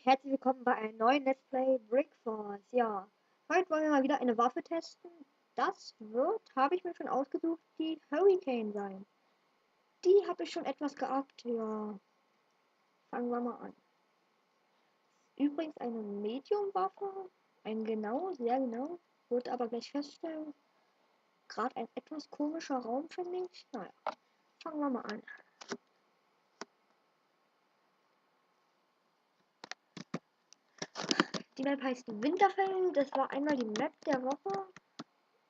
herzlich willkommen bei einem neuen Let's Play Brickforce. Ja, heute wollen wir mal wieder eine Waffe testen. Das wird, habe ich mir schon ausgesucht, die Hurricane sein. Die habe ich schon etwas gehabt. Ja, fangen wir mal an. Übrigens eine Medium-Waffe. Sehr genau. Wird aber gleich feststellen. Gerade ein etwas komischer Raum, finde ich. Naja, fangen wir mal an. Die Map heißt Winterfell. Das war einmal die Map der Woche.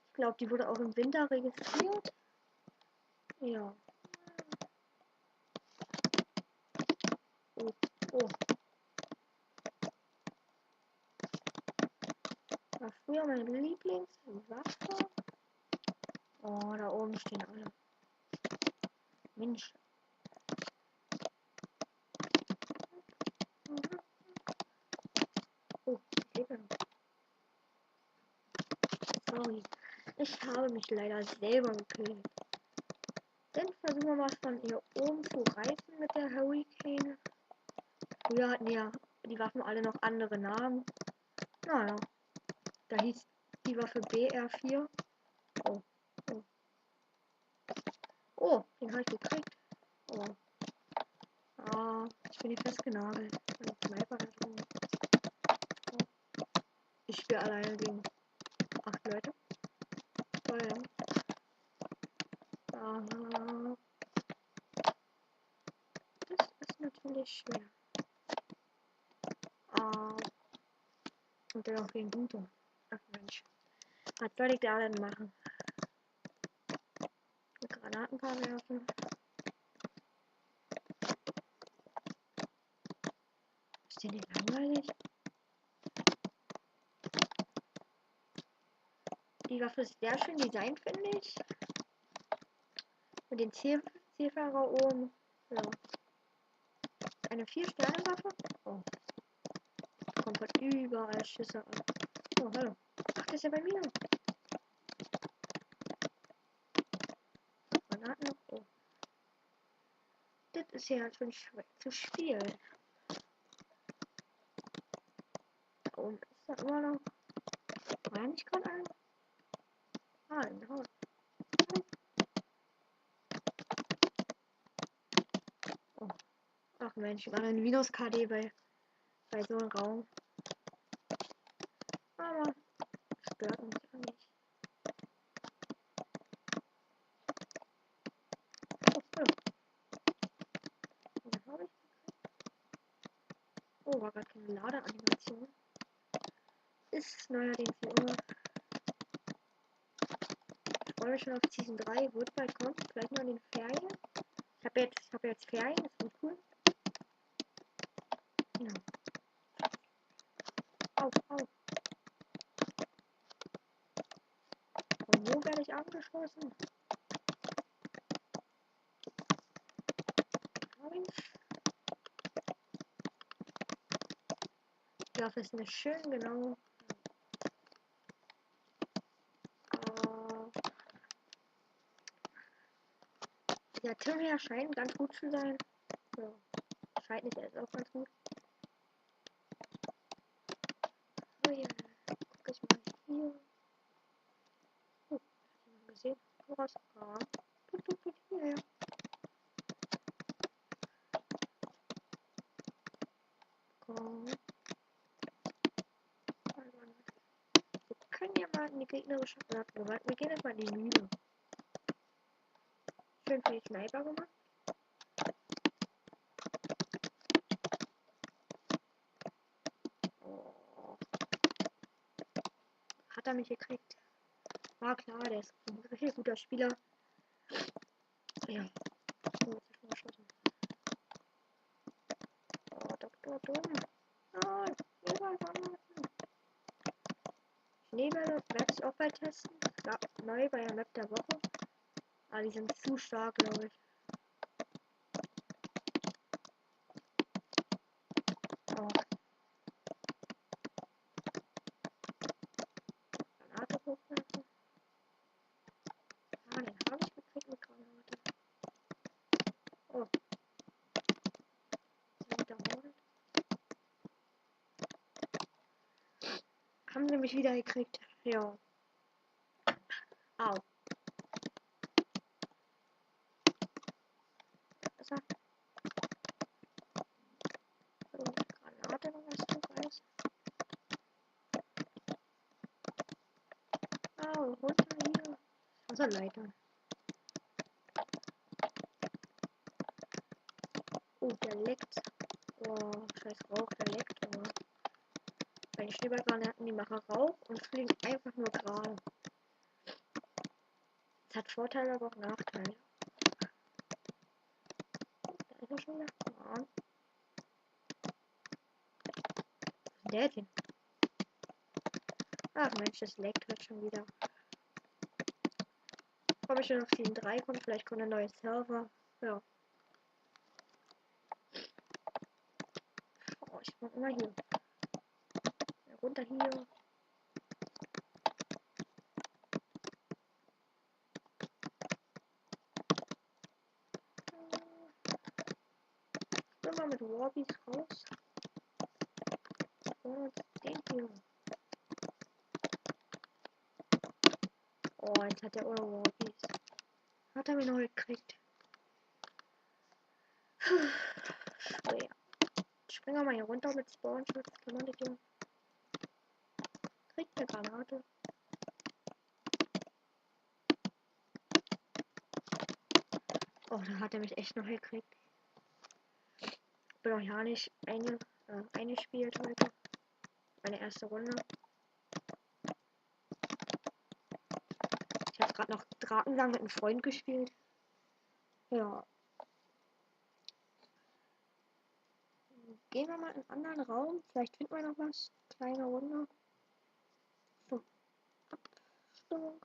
Ich glaube, die wurde auch im Winter registriert. Ja. Oh, oh. War früher meine Lieblingswaffe. Oh, da oben stehen alle. Mensch. Oh, ich lebe noch. Sorry. Ich habe mich leider selber gekillt. Dann versuchen wir mal von hier oben zu reißen mit der Hurricane. Früher hatten ja die Waffen alle noch andere Namen. Naja. Da hieß die Waffe BR4. Oh. Oh. Oh, den habe ich gekriegt. Oh. Ah, ich bin hier festgenagelt. Ein Sniper da drin. Oh. Ich spiele alleine gegen 8 Leute. Toll. Aha. Das ist natürlich schwer. Ah. Und dann auch gegen Guter. Ach Mensch. Was soll ich da denn machen? Mit Granaten paar werfen. Ist der nicht langweilig? Die Waffe ist sehr schön designt, finde ich. Mit den Zielfahrer oben. Ja. Eine 4-Sterne-Waffe. Oh. Kommt von überall Schüsse ab. Oh, hallo. Ach, das ist ja bei mir. Granaten noch. Oh. Das ist ja schon schwer zu spielen. Da oben ist da immer noch. War nicht gerade ein? Ah, im Haus. Oh. Ach Mensch, gerade ein Minus-KD bei so einem Raum. Aber das stört uns ja nicht. Oh, hallo. Was habe ich? Oh, war gerade keine Ladeanimation. Ist neuerdings wie immer. Ich freue mich schon auf Season 3. Wird bald kommen. Vielleicht noch in den Ferien. Ich habe jetzt Ferien. Das wird cool. Ja. Au, au. Von wo werde ich angeschossen? Hab ich? Die Waffe ist nicht schön, genau. Der Artillerie scheint ganz gut zu sein. Ja. Scheint nicht, er ist auch ganz gut. Oh ja, guck ich mal hier. Oh, hat jemand gesehen? Komm raus. Ah. Hierher. Komm. Wir können ja mal in die gegnerische Platte. Wir gehen jetzt mal in die Mühle. Schön für die Sniper gemacht. Oh. Hat er mich gekriegt? War klar, der ist ein richtig guter Spieler. Ja. Oh, jetzt ist er geschossen. Oh, Dr. Dumm. Nein, Schneebälle werde ich auch bald testen. Neu bei der Map der Woche. Aber die sind zu stark, glaube ich. Oh. Granate hochwerfen. Ah, den habe ich gekriegt mit Granate. Oh. Wiederholt. Haben sie mich wieder gekriegt. Ja. Au. Was hat? Granate noch was du weißt? Au, runter hier. Wasserleiter. Oh, der leckt. Oh, scheiß Rauch, der leckt. Aber bei den Schneeballgranaten, die machen Rauch und fliegen einfach nur gerade. Es hat Vorteile, aber auch Nachteile. Da ist er schon wieder. Ja. Was ist der jetzt hin? Ach Mensch, das leckt halt schon wieder. Komme ich schon auf Season 3 kommt, vielleicht kommt ein neuer Server. Ja. Oh, ich mach immer hier. Ja, runter hier. Immer mit Warbies raus. Und den hier. Oh, jetzt hat er ohne Warbies. Hat er mich noch gekriegt. Schwer. Springen wir mal hier runter mit Spawnschutz. Kann man nicht tun. Kriegt eine Granate. Oh, da hat er mich echt noch gekriegt. Bin auch ja nicht eingespielt heute. Meine erste Runde. Ich habe gerade noch Drakensang mit einem Freund gespielt. Ja. Gehen wir mal in einen anderen Raum. Vielleicht finden wir noch was. Kleine Runde. So. Abstimmung.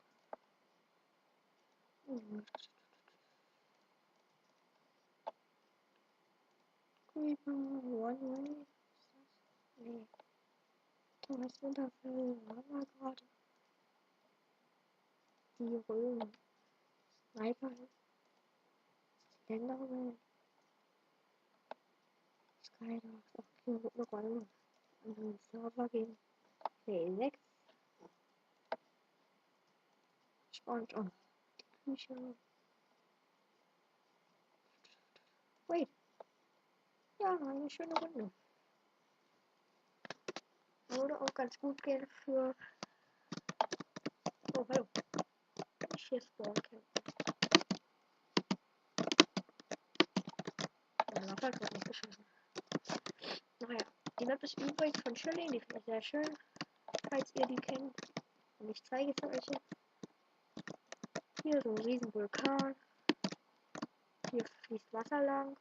Creeper, One Way. Nee. Thomas Winterfell. Haben wir gerade. Die Röhren. Sniper. Länderwelt. Skydogs. Okay, wird eine Rolle. An den Server gehen. Okay, 6. Spawnt auf. Die Küche. Wait. Ja, eine schöne Runde. Würde auch ganz gut gehen für. Oh, hallo. Ich hier spawnen kann. Der Waffe hat gerade nicht geschossen. Naja, die Map ist übrigens von Chilling, die finde ich sehr schön. Falls ihr die kennt. Und ich zeige es euch jetzt. Hier so ein riesen Vulkan. Hier fließt Wasser lang.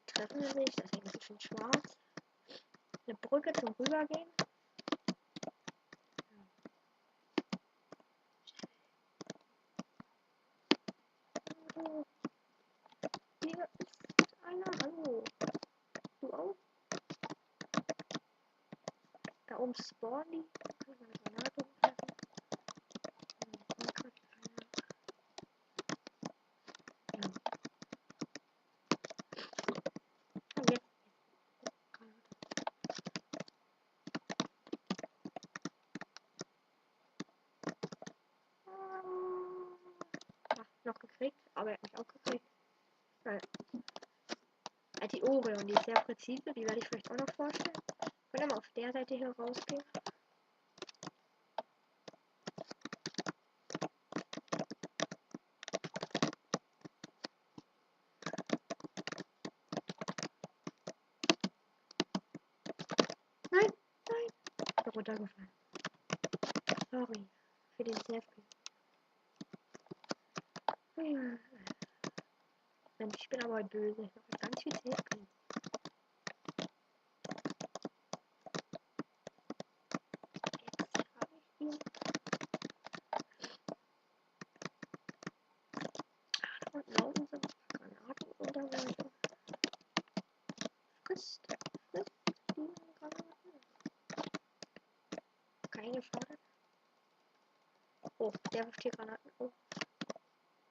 Treffen sie sich, das ist ein bisschen schwarz. Eine Brücke zum Rübergehen. Oh, hier ist einer. Hallo. Du auch? Da oben spawnen die. Da kann ich eine Granate hochwerfen. Ja. Und jetzt. Ach, noch gekriegt, aber er hat mich auch gekriegt. Weil die Orion, die ist sehr präzise, die werde ich vielleicht auch noch vorstellen. Können wir mal auf der Seite hier rausgehen. Nein, nein. Ich bin runtergefallen. Sorry für den Selfie. Mensch, ich bin aber heute böse. Ich mache ganz viel Selfie. Jetzt habe ich ihn. Da unten laufen so ein paar Granaten runterwerfen. Frisst die Granaten. Keine Schaden. Oh, der wirft hier Granaten. Oh.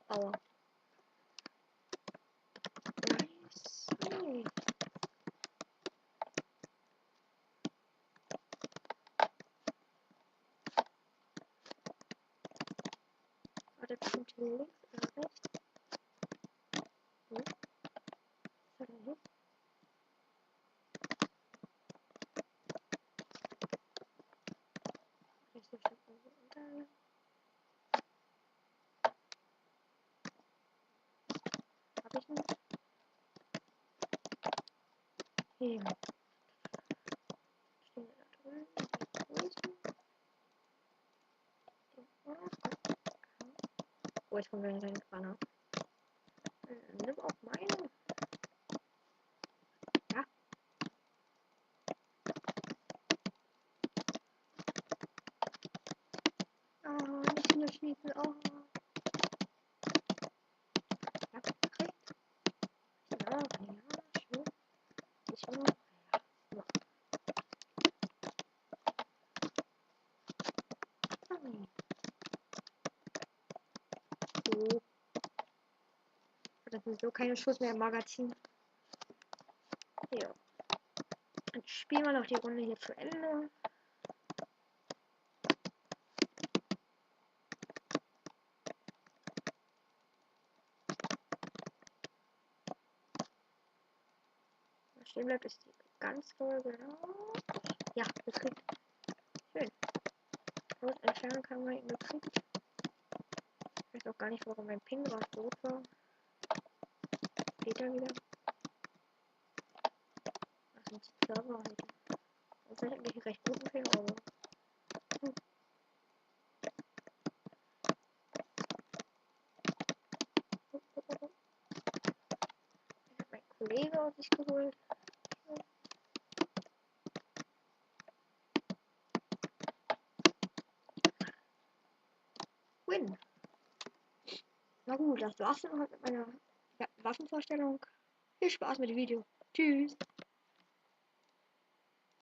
Aua. Nice. Hey. der bestimmt hier links oder rechts? Hm? Was hat er hier? Das ist bestimmt irgendwo unter. Hab ich nicht. Hier. Stehen wir da drüben. Wo ist die? Oh, jetzt kommt wieder seine Granat. Nimm auch meine. Ja. Oh, nicht nur schießen. Oh. Ja, gekriegt. Ja, ja, schön. Ich noch. Ja. So. Das ist so keine Schuss mehr im Magazin. Ja. Dann spielen wir noch die Runde hier zu Ende. Was stehen bleibt, ist die ganz doll, genau. Ja, gekriegt. Schön. Los, entfernen kann man ihn gekriegt. Ich weiß auch gar nicht, warum mein Ping gerade rot war. Später wieder. Das sind die Server heute. Das ist eigentlich recht guten Ping, aber. Hm. Ich hab meinen Kollegen auf sich geholt. Win. Na gut, das war's dann halt mit meiner Waffenvorstellung. Viel Spaß mit dem Video. Tschüss.